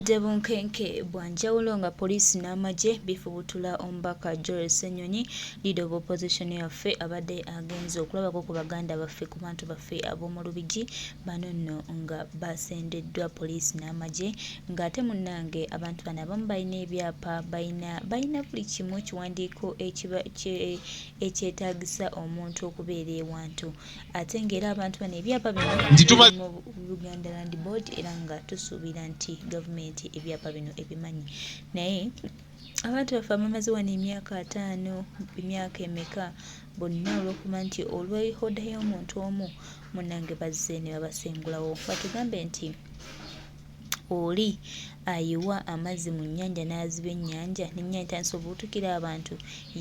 Debunkenke bwanjawulo nga poliisi n'amagye bifubutula omubaka Joel Ssenyonyi leader of opposition yaffe abadde agenze okulabako ku baganda baffe ku bantu baffe ab'omu Lubigi bano nno nga basendeddwa poliisi n'amagye ng'ate munnange abantu bano abamu balina ebyapa balina buli kimu kiwandiiko ekyetaagisa omuntu okubeera ewantu ate ng'era abantu bano ebyapa bino mu Buganda Land Board era nga tusuubira nti gavumenti ebyapa bino ebimanyi naye abantu baffe abamaze wano emyaka 5 emyaka emeka bonna olw'okuba nti olw'ehoda y'omuntu omu munnange bazze ne babasengulawo batugambe nti oli ayiwa amazzi mu nnyanja n'aziba ennyanja n'ennyanja etandise obuutukira abantu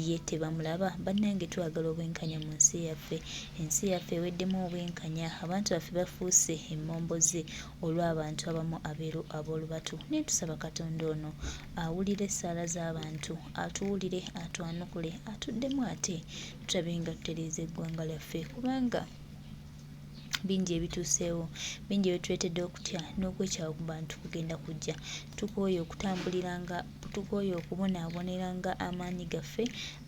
ye tebamulaba bannange twagala obwenkanya mu nsi yaffe ensi yaffe eweddemu obwenkanya abantu baffe bafuuse emmomboze olw'abantu abamu abeeru ab'olubatu naye tusaba Katonda ono awulire essaala z'abantu atuwulire atwanukule atuddemu ate tulabe nga tutereeza eggwanga lyaffe kubanga bingi ebituuseewo bingi ebituleetedde okutya n'okwekyawa ku bantu kugenda kujja tukooye okutambuliranga tukooye okubonaaboneranga amaanyi gaffe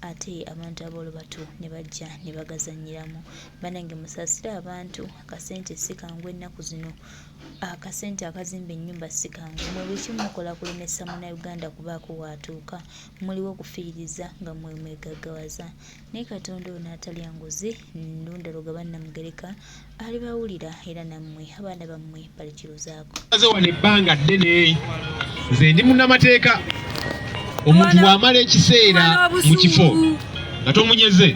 ate abantu ab'olubatu ne bajja ne bagazannyiramu bannange musaasire abantu akasente si kangu ennaku zino akasente akazimba ennyumba si kangu mwe buli kimu mukola kulemesa munnayuganda kubaako waatuuka muliwo okufiiriza nga mwe mwegaggawaza naye Katonda ono atalya nguzi ndundaloga bannamugereka alibawulira era nammwe abaana bammwe balikiruzaako wano ebbanga ddene nze ndi munnamateeka omuntu bw'amala ekiseera mu kifo nga tomunyeze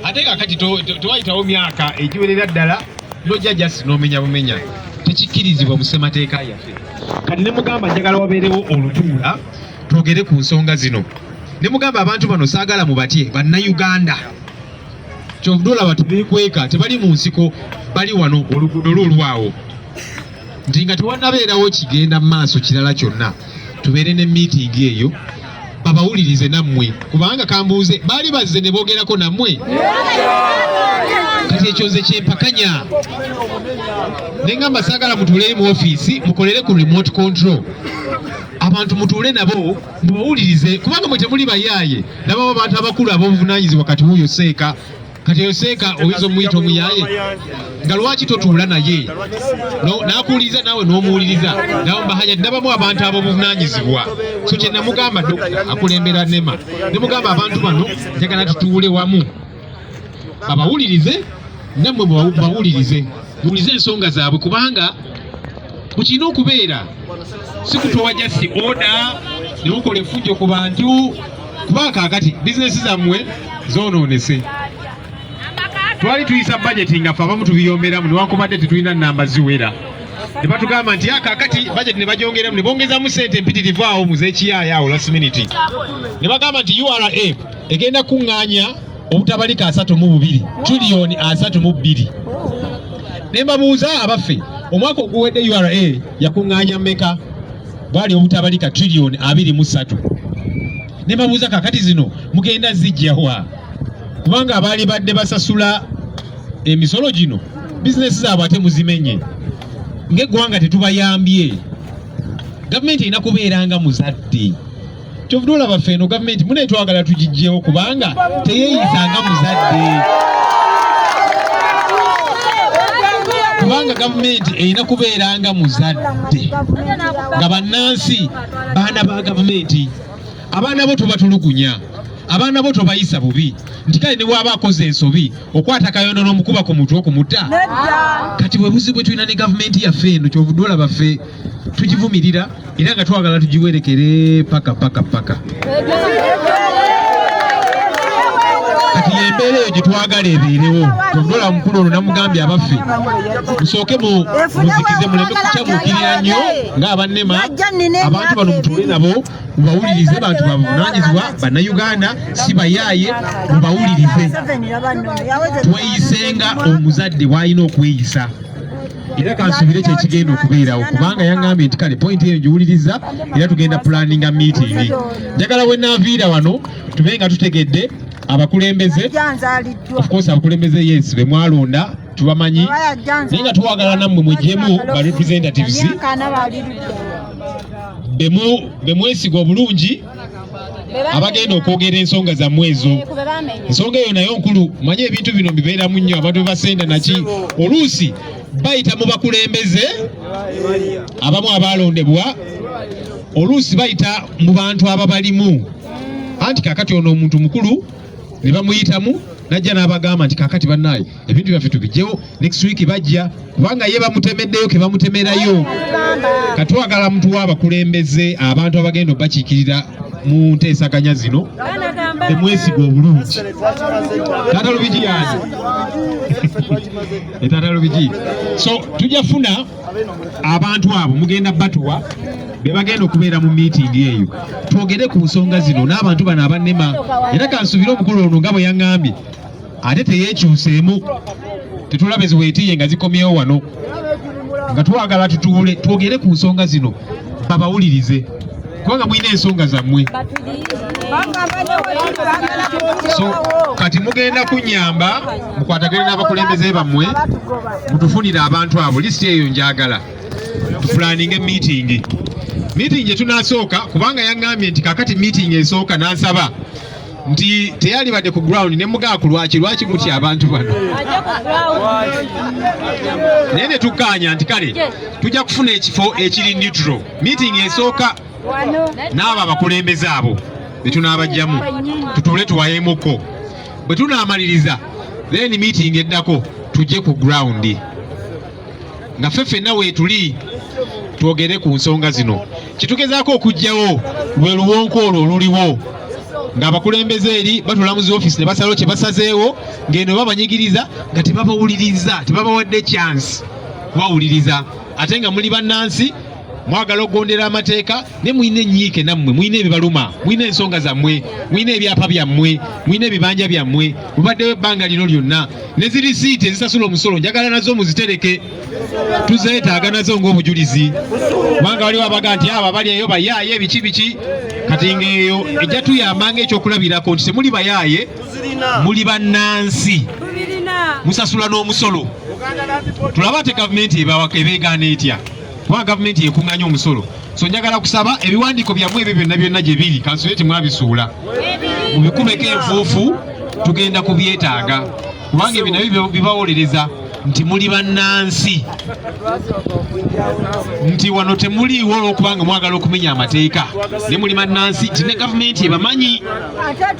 ate kakati tewayitawo myaka egiwerera ddala n'ojja jasi n'omenya bumenya tekikkirizibwa mu ssemateeka yaffe kati ne mugamba njagala wabeerewo olutuula twogere ku nsonga zino ne mugamba abantu bano saagala mu batye bannayuganda kyovudde olaba tubeekweka tebali mu nsiko bali wano oluguudo lwolwawo nti nga tewannabeerawo kigenda mu maaso kirala kyonna tubeere ne miitingi eyo babawulirize nammwe kubanga kambuuze baali bazze ne boogerako nammwe kati ekyo nze kyempakanya ne ngamba saagala mutuulere mu ofiisi mukolere ku remote control abantu mutuule nabo mubawulirize kubanga mwe temuli bayaaye nabo abantu abakulu ab'obuvunaanyizibwa kati wuuyo seeka kati eyo seeka oyinza omuyita omuyaaye nga lwaki totuula naye n'akuwuliriza naawe n'omuwuliriza nawe mbahanya nabamu abantu ab'obuvunaanyizibwa so kye namugamba dokita akulembera nema ne mugamba abantu bano njagala tutuule wamu babawulirize nammwe bawulirize muwulize ensonga zaabwe kubanga bukirina okubeera si kutowa jasi oda ne mukola effujjo ku bantu kubanga kaakati bizinesi zammwe zoonoonese twali tuyisa bajeti nga ffe abamu tubiyomberamu newankubadde tetulina nnamba ziwera ne batugamba nti akaakati bajeti ne bagyongeramu ne bongezamu ssente empitirivu awo muzeekiyaayo awo last minute ne bagamba nti URA egenda kuŋŋaanya obutabalika 32 triliyoni 32 ne mbabuuza abaffe omwaka oguwedde URA yakuŋŋaanya mmeka bwali obutabalika triliyoni 23 ne mbabuuza kaakati zino mugenda zijjawa kubanga abaali badde basasula emisolo gino bizinesi zaabwe ate muzimenye ng'eggwanga tetubayambye gavumenti erina kubeeranga muzadde kyovudde olaba ffe eno gavumenti munaye twagala tugijjewo kubanga teyeeyisanga muzadde kubanga gavumenti erina kubeeranga muzadde nga bannansi baana ba gavumenti abaana bo tobatulugunya abaana bo tobayisa bubi nti kale ne bw'aba akoze ensobi okwata kayondo n'omukuba ku mutwe okumutta kati bwe buzibu bwe tulina ne gavumenti yaffe eno kyovudde olaba ffe tugivumirira era nga twagala tugiwerekere paka kati yembeera eyo gye twagala ebeerewo kyovudde olaba mukulu ono namugambye abaffe musooke muzikize muleme kukyabuukirira nnyo ng'abannema abantu bano mutuule nabo mubawulirize bantu babuvunaanyizibwa bannayuganda si bayaaye mubawulirize tweyisenga omuzadde bw'alina okweyisa era kansubire kyekigenda okubeerawo kubanga yaŋŋambye nti kale pointi eyo giwuliriza era tugenda planninga meeting njagala we naaviira wano tube nga tutegedde abakulembeze of course abakulembeze yes be mwalonda tubamanyi naye nga tuwagala nammwe mwejjemu ba representatives bemwesiga obulungi abagenda okwogera ensonga zammwe ezo. Ensonga eyo nayo nkulu, manye ebintu bino bibeeramu nnyo abantu bebasenda naki oluusi bayita mu bakulembeze abamu abalondebwa, oluusi bayita mu bantu ababalimu, anti kakati ono omuntu mukulu ne bamuyitamu najja n'abagamba nti kakati bannaaye ebintu byaffe tubijjewo next week bajja, kubanga ye bamutemeddeyo ke bamutemerayo. Katwagala muntu w'abakulembeze abantu abagenda obakiikirira mu nteesaganya zino temwesiga obulungi. Tata Lubigi yange Tata Lubigi, so tujja funa abantu abo mugenda batuwa be bagenda okubeera mu meeting eyo, twogere ku nsonga zino n'abantu bano abannema. Era kansubire omukulu ono nga bwe yaŋŋambye ate teyeekyuseemu, tetulabe ziweetiye nga zikomyewo wano, nga twagala tutuule twogere ku nsonga zino babawulirize, kubanga mulina ensonga zammwe. So kati mugenda kunyamba mukwatagane n'abakulembeze bammwe mutufunire abantu abo. Lisiti eyo njagala tufulaninge meeting tunasooka, kubanga yaŋŋambye nti kakati meeting esooka n'ansaba nti teyali badde ku ground ne mugaaku lwaki mutya abantu bano. Naye ne tukkaanya nti kale tujja kufuna ekifo ekiri neutral. Meeting esooka n'abo abakulembeze abo betunaabajjamu tutuule tuwayeemuko, bwe tunaamaliriza then meeting eddako tujje ku ground nga ffe ffenna weetuli twogere ku nsonga zino. Kitugezaako okugjawo lwe luwonko olwo oluliwo ng'abakulembeze eri batula mu zi office ne basalawo kye basazeewo, ng'eno babanyigiriza nga tebabawuliriza, tebabawadde chance kubawuliriza, ate nga muli bannansi mwagala okugondera amateeka ne mulina ennyiike nammwe, mulina ebibaluma, mulina ensonga zammwe, mulina ebyapa byammwe, mulina ebibanja byammwe, mubaddewo ebbanga lino lyonna. Ne zirisiiti ezisasula omusolo njagala nazo muzitereke, tuzeetaaga nazo ng'obujulizi, kubanga waliwo abaga nti abo abali eyo bayaaye biki kati ng'eyo ejja tuyambanga ekyokulabirako nti temuli bayaaye, muli bannansi, musasula n'omusolo. Tulaba ate gavumenti ebeegaana etya, kubanga gavumenti yekuŋŋanya omusolo. So njagala kusaba ebiwandiiko byammwe ebyo byonna gye biri kansule temwabisuula, mubikubeko enfuufu, tugenda kubyetaaga, kubanga ebyo nabyo bibawolereza nti muli bannansi, nti wano temuliiwo olw'okubanga mwagala okumenya amateeka, ne muli bannansi nti ne gavumenti ebamanyi,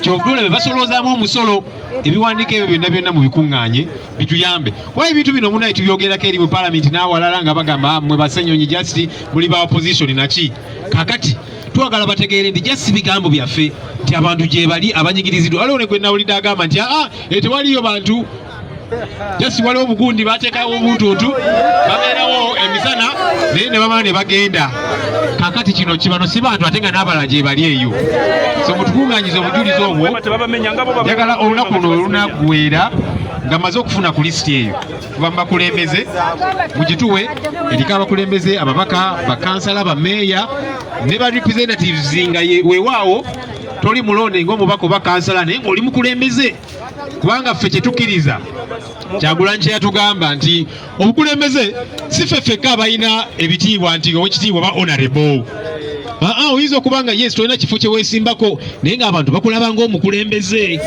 kyovudde bebasolozaamu omusolo. Ebiwandiiko ebyo byonna mubikuŋŋaanye bituyambe. Kuba ebintu bino munaye tubyogerako eri mu palamenti n'awalala nga bagamba mmwe Basenyonyi just muli ba opposition naki. Kakati twagala bategeere nti just bigambo byaffe nti abantu gye bali abanyigiriziddwa. Waliwo ne gwe nawulidde agamba nti tewaliyo bantu, just waliwo obugundi bateekawo obuntuntu babeerawo emisana naye ne bamala ne bagenda. Kakati kino si bantu ate nga n'abalala gye bali eyo. So mutukuŋŋaanyiza obujulizi obwo, njagala olunaku luno olunaggweera nga maze okufuna ku lisiti eyo kuva mu bakulembeze mugituwe eriko abakulembeze, ababaka, bakansala, bameeya ne ba representatives nga weewaawo toli mulonde ng'omubaka oba kansala naye ng'oli mukulembeze, kubanga ffe kyetukkiriza Kyagulanyi kye yatugamba nti obukulembeze si ffeffekka abalina ebitiibwa nti owekitiibwa ba honorable. Oyinza okuba nga yes tolina kifo kye weesimbako naye ng'abantu bakulaba ng'omukulembeze,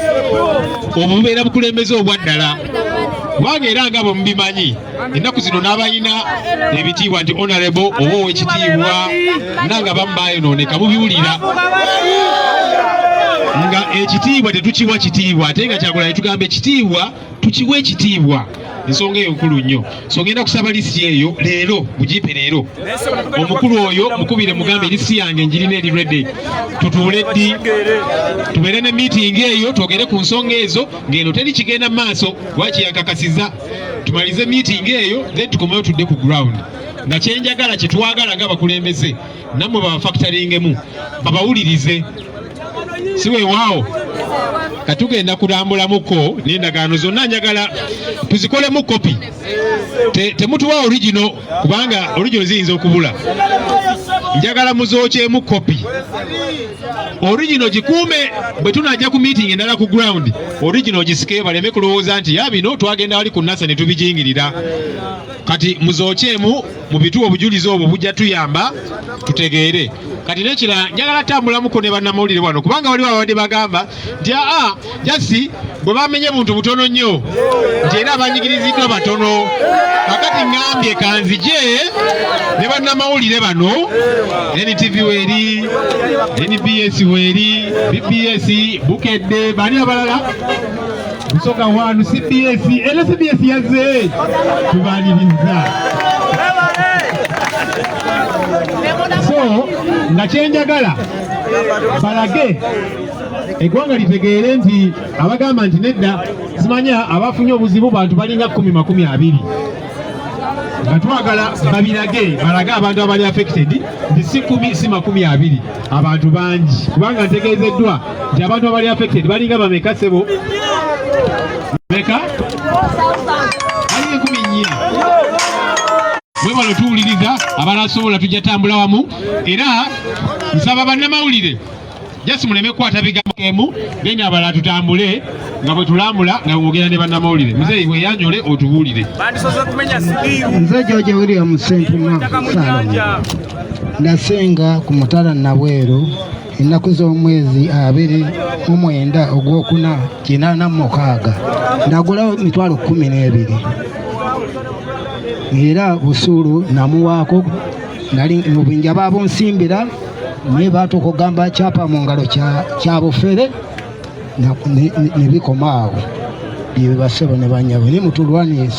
obwo bubeera bukulembeze obwa ddala, kubanga era nga bwe mubimanyi ennaku zino n'abalina ebitiibwa nti honorable oba owekitiibwa nanga bamu baayonooneka mubiwulira nga ekitiibwa tetukiwa kitiibwa, ate nga Kyagulanyi tugamba ekitiibwa tukiwa ekitiibwa. Ensonga eyo nkulu nnyo. So ngenda kusaba lisiti eyo leero, mugiipe leero. Omukulu oyo mukubire mugambe lisiti yange njirina eri ready. Tutuule ddi tubeere ne meeting eyo twogere ku nsonga ezo, ng'eno teri kigenda mu maaso lwaki yakakasiza. Tumalize meeting eyo then tukomeyo tudde ku ground. Nga kyenjagala kye twagala ng'abakulembeze nammwe babafactoringemu babawulirize. Si weewaawo katugenda kulambulamuko n'endagaano zonna njagala tuzikolemu kopi. Temutuwa original kubanga original ziyinza okubula. Njagala muzookyemu kopi. Original gikuume bwe tunajja ku meeting endala ku ground. Original gisikeyo baleme kulowooza nti bino twagenda wali ku NASA ne tubijingirira. kati muzookyemu mu bituwa obujulizi obwo bujja tuyamba tutegeere. Kati nekira njagala tambulamuko ne bannamawulire wano kubanga waliwo abadde bagamba nti jasi bwe bamenye buntu butono nnyo nti era abanyigiriziddwa batono. Kakati ngambye kanzije ne bannamawulire bano NTV weeri, NBS weeri, BBS Bukedde, bani abalala Busoga wanu CBS, era CBS yazze tubaliriza. So nga kyenjagala balage eggwanga litegeere nti abagamba nti nedda simanya abafunye obuzibu bantu balinga 10-20 nga twagala babirage balage abantu abali affected nti si 10 si 20 abantu bangi kubanga ntegeezeddwa nti abantu abali affected balinga bameka sebo meka balinga 14 mwebalo tuwuliriza abalasobola tujja tambula wamu era nsaba bannamawulire jasi muleme kukwata bigambo emu then abala tutambule nga bwe tulambula nga wogera ne bannamawulire. Muzeeyi weyanjole otubuulire. Nze George William Sentuma Salama nasenga ku Mutala Nabweru ennaku z'omwezi 29 ogwokuna 86 ndagulawo emitwalo 12 era busuulu namuwaako nali mu bwinja babunsimbira naye batukugamba kyapa mu ngalo kya bufere ne bikomaawo bye basebo ne banyabo ne mutulwani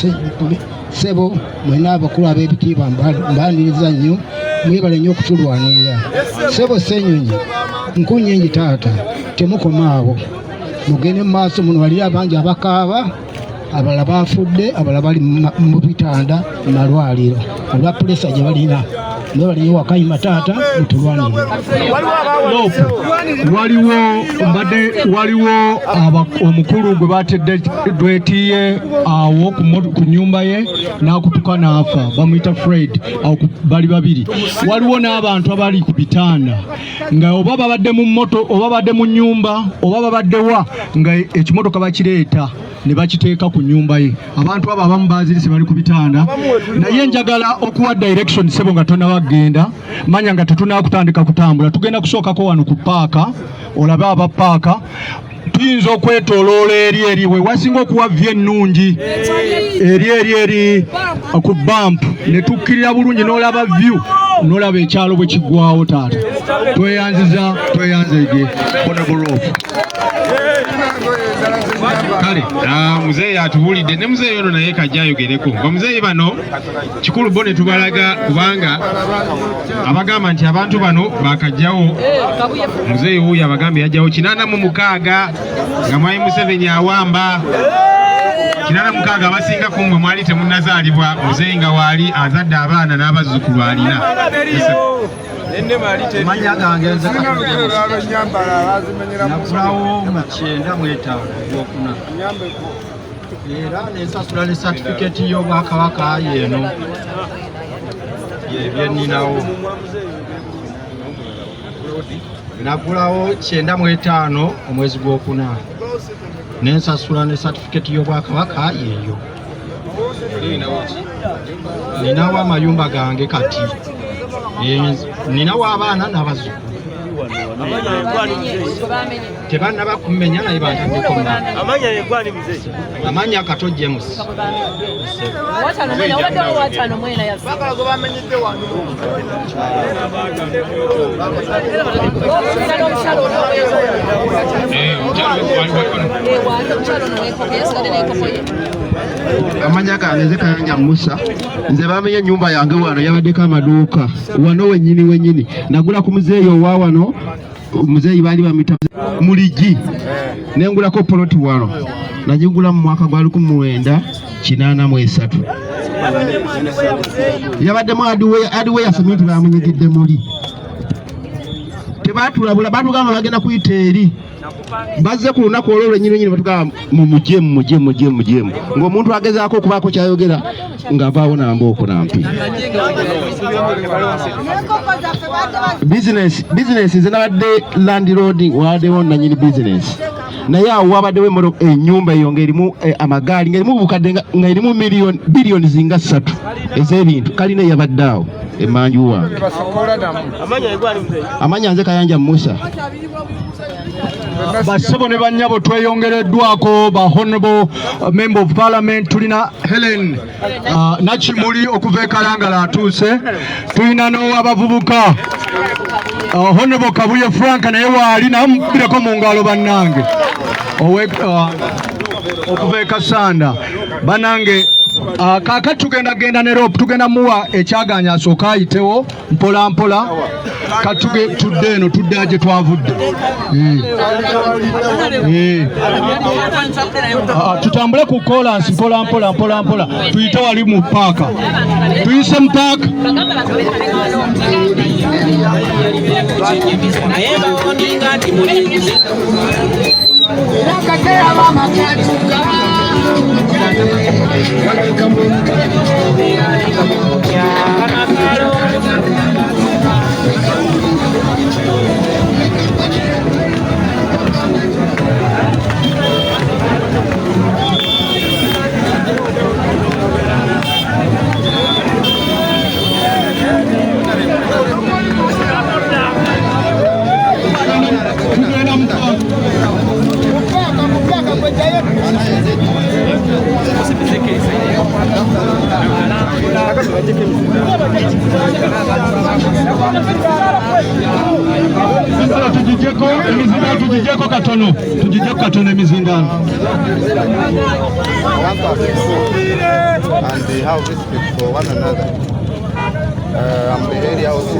sebo mwena abakulu ab'ebitiibwa mbaniriza nnyo mwebale nnyo okutulwanirira sebo Ssenyonyi nkunyengi taata temukomaawo mugende mu maaso muno wali abangi abakaaba abalala bafudde abalala bali mu bitanda malwaliro olwa pulesa gye balina nebali wakayima taata mutulwanire. waliwo omukulu gwe batedde dwetiye awo ku nyumba ye n'akutuka n'afa bamuyita Fred awo bali babiri. Waliwo n'abantu abali ku bitanda nga oba babadde mu moto oba babadde mu nyumba oba babadde wa nga ekimotoka bakireeta ne bakiteeka ku nyumba ye. Abantu abo abamu bazirise bali ku bitanda naye njagala okuwa direction sebo nga tonabagenda manya nga tetunakutandika kutambula tugenda kusookako wano ku paaka olabe aba paaka tuyinza okwetoloola eri we wasinga okuwa vye ennungi eri ku bump ne tukkirira bulungi n'olaba view n'olaba ekyalo bwe kiggwawo taata. Tweyanzige Honorable kale muzeeyi atubuulidde ne muzeeyi ono naye kajja ayogereko. Bamuzeeyi bano kikulu bo ne tubalaga kubanga abagamba nti abantu bano bakajjawo muzeeyi wuuyo abagambye yajjawo 86 nga Mwami Museveni awamba 86 abasinga ku mmwe mwali temunnazaalibwa muzeeyi nga waali azadde abaana n'abazzukulu alina. Manya gange nze nakulawo mu 95 gwokuna era nensasula ne certificate y'obwakabaka yeeno byeninawo nagulawo 95 omwezi gwokuna nensasula ne certificate y'obwakabaka yeeyo. Ninawo amayumba gange kati ninawo abaana n'abazzukulu tebannaba kumenya naye bantandikeko amanya Kato James amanya gange nze Kayanja Musa nze bamenye ennyumba yange wano yabaddeko amaduuka wano wenyini nagula ku muzeeyi owa wano muzeeyi baali bamita muligi nengulako poloti wano nagigula mu mwaka gwa 1983 yabaddemu adiwe yasementi bamunyigidde muli tebatulabula batugamba bagenda kuyita eri bazze ku lunaku olwo lwennyini batugamba mujemu ng'omuntu agezaako okubaako kyayogera ng'avaawo nambooko nampi. Business nze nabadde landlord waddewo nannyini business naye awo wabaddewo ennyumba eyo ng'erimu amagaali ng'erimu bukadde ng'erimu biliyoni zinga 3 ez'ebintu kalina eyabadde awo emanju wange amanya nze Kayanja Musa. Bassebo ne bannyabo tweyongereddwako ba honorable member of parliament tulina Helen Nakimuli okuva e Kalangala atuuse, tulina n'owabavubuka honorable Kabuye Frank naye waali namubireko mu ngalo bannange okuva e Kasanda bannange. Kaakati tugenda ne rope tugenda muwa ekyaganya asooka ayitewo mpola mpola katuge tudde eno tudde aje twavudde tutambule ku kolansi mpola mpola tuyite wali mu paaka tuyise mu paaka tujijeko katono emizingano and they have respect for one another. I'm the area also.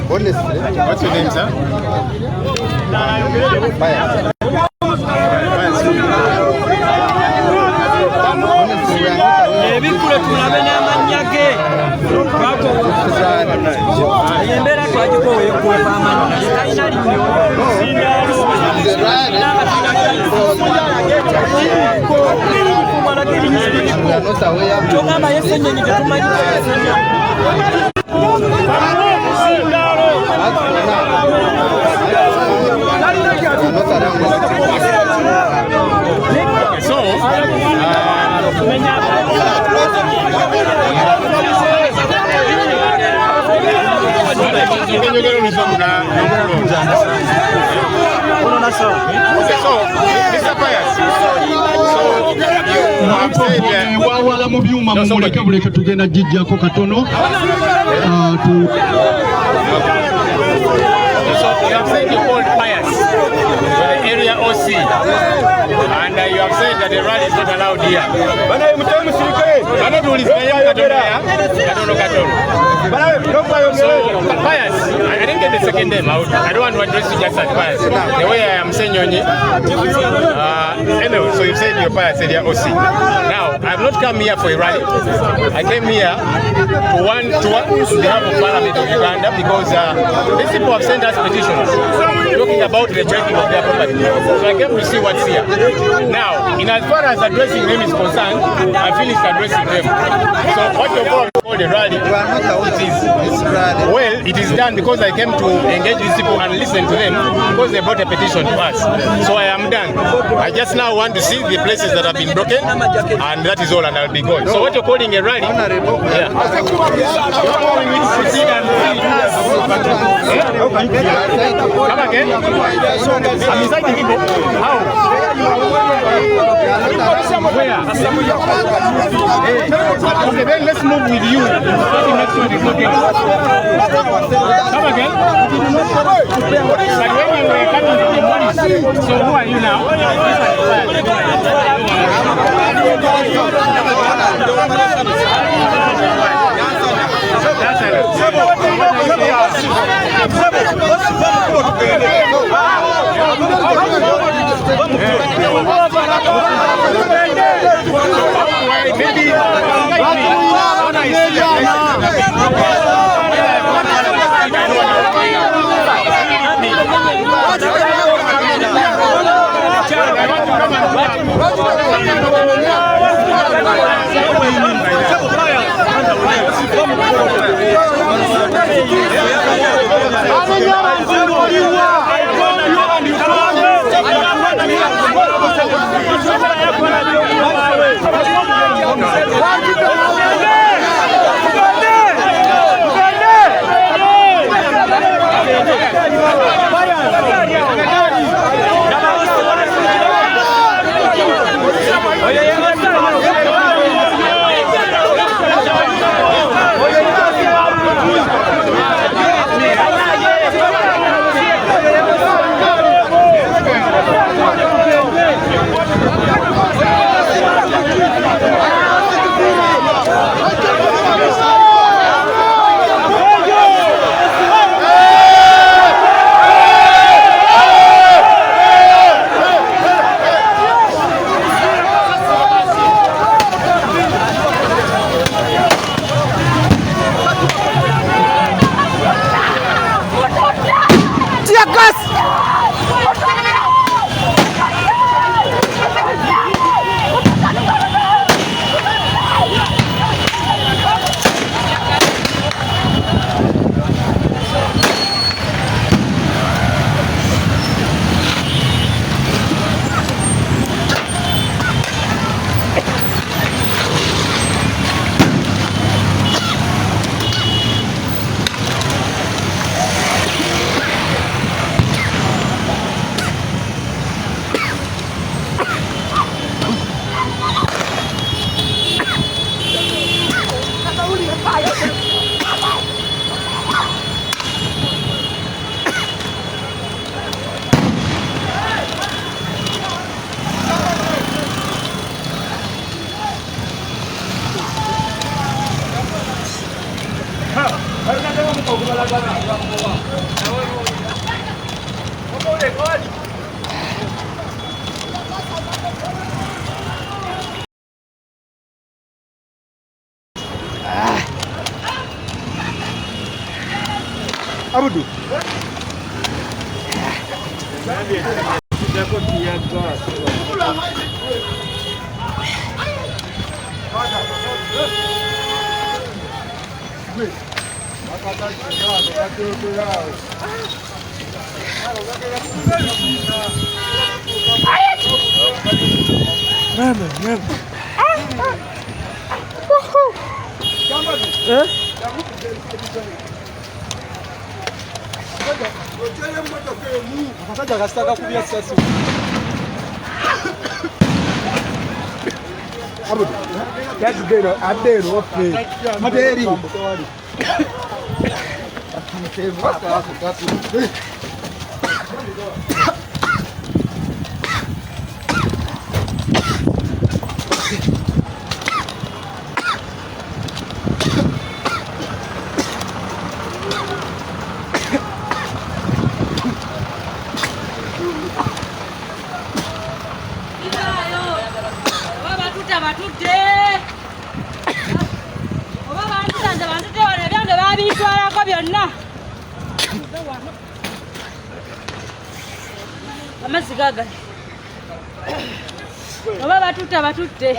Honestly, what's your name, sir? Bias. wawala mu byuma muleke tugenda jijjako katono area OC, and you have said that the rally is not allowed here. So, Pius, I didn't get the second name out. I don't want to address you just as Pius. The way I am saying your name. Anyway, so you said your Pius area OC. Now, I have not come here for a rally. I came here to one tour on behalf of Parliament of Uganda because these people have sent us petitions talking about the checking of their property. So I came to see what's here. Now, in as far as addressing them is concerned, I finished addressing them. So what you're called the rally, it is done because I came to engage these people and listen to them because they brought a petition to us. So I am done. I just now want to see the places that have been broken, and that is all, and I'll be gone. So what you're calling a rally? Yeah. Come again? I'm inside the people. How? Where? Okay, then let's move with you. Next one is okay. Come again? But when you were coming to the morning, so who are you now? I Abudu. Akaja akasitaka kubia sasa. Abudu. That's good. Adero ofe. Maderi. Akimteva kwa tatu. Amasigaga. Oba batutte.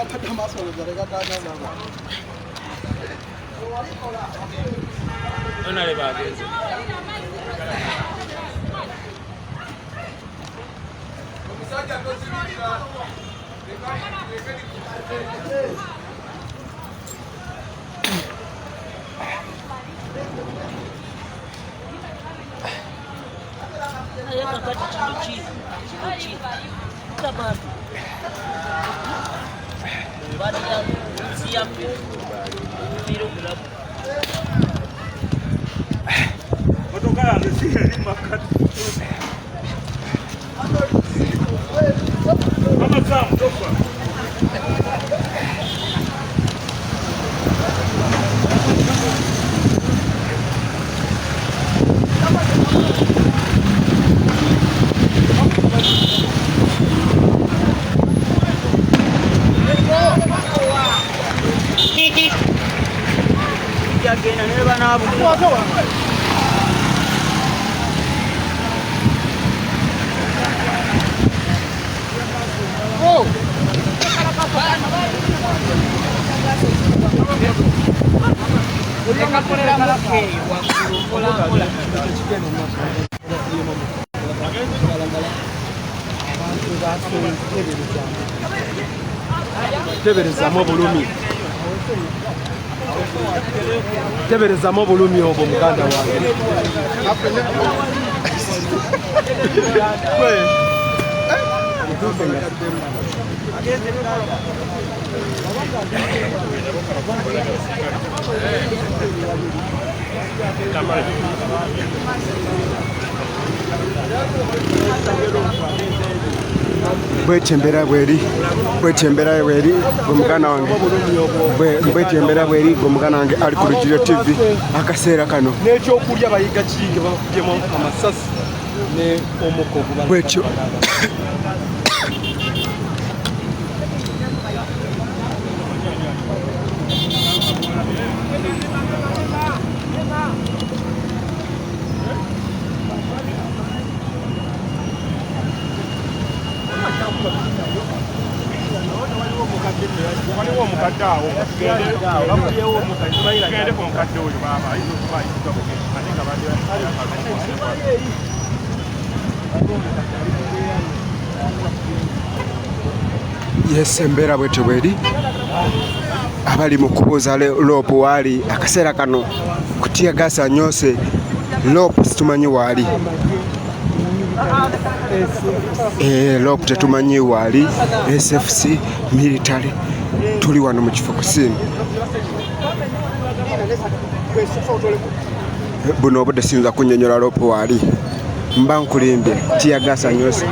teberezaamu obulumi obwo muganda wange. Bwetembera bweri omuganda wange bwetembera bweri omuganda wange ali ku Lugiro TV akaseera kano n'ekyokulya bayiga kiyinge bakubyemu amasasi ne omukogu bwetyo waliwo omukadde awo bakulyewo omukadde ku mukadde oyo baba ayinza okuba ayitibwa bugezi ate nga yes embeera bwetyo bweri abali mu kubuuza loopu waali akaseera kano kutiya gaasi anyoose loopu situmanyi waali loopu tetumanyi waali SFC military tuli wano mu kifo kusimu buno obudde siyinza kunnyonnyola loopu waali mba nkulimbye tiya gaasi anyoose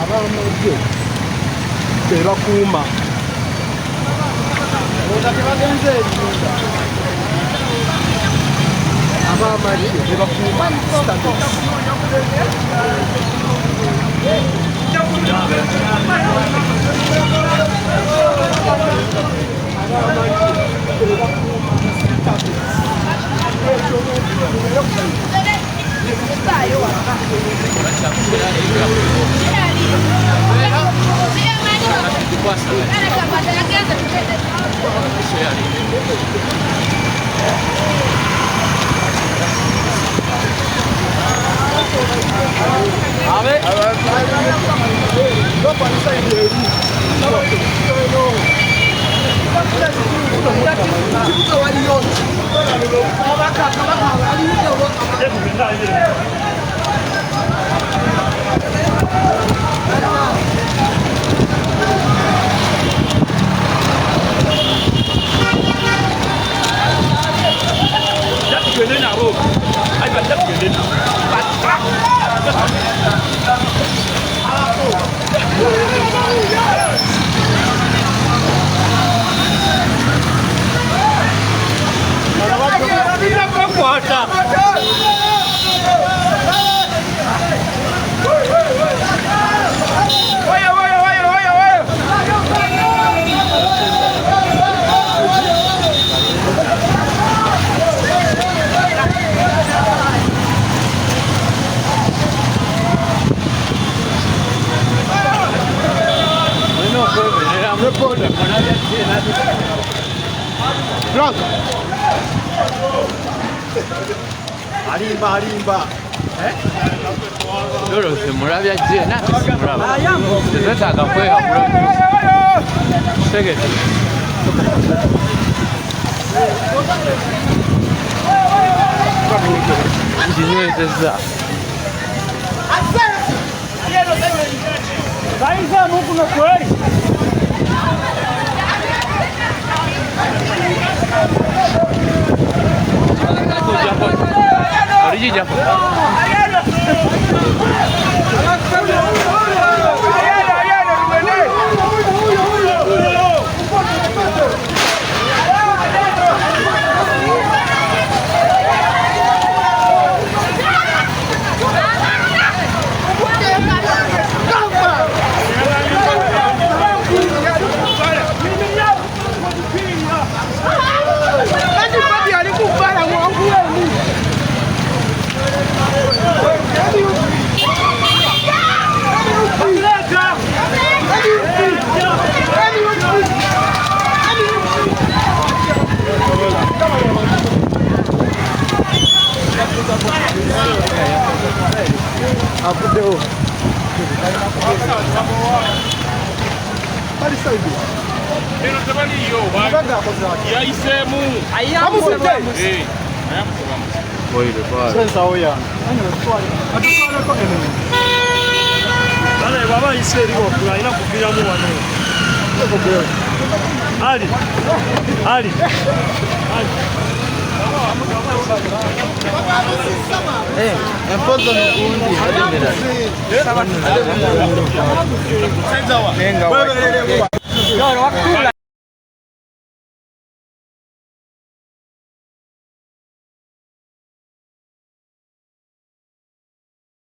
abamagye tebakuuma tebagenze ebinda abamagye tebakuuma alimba lolo semulabya je nati semulaba tetwetaaga kweyawula tegete nkinywezezza Kaiza Mungu na kweli. Origi Avuddewo. Eno tebaliyo yayiseemu sensawo yange baba ayise eriwo alina kuviramu wano ali empozo nukundi senzawa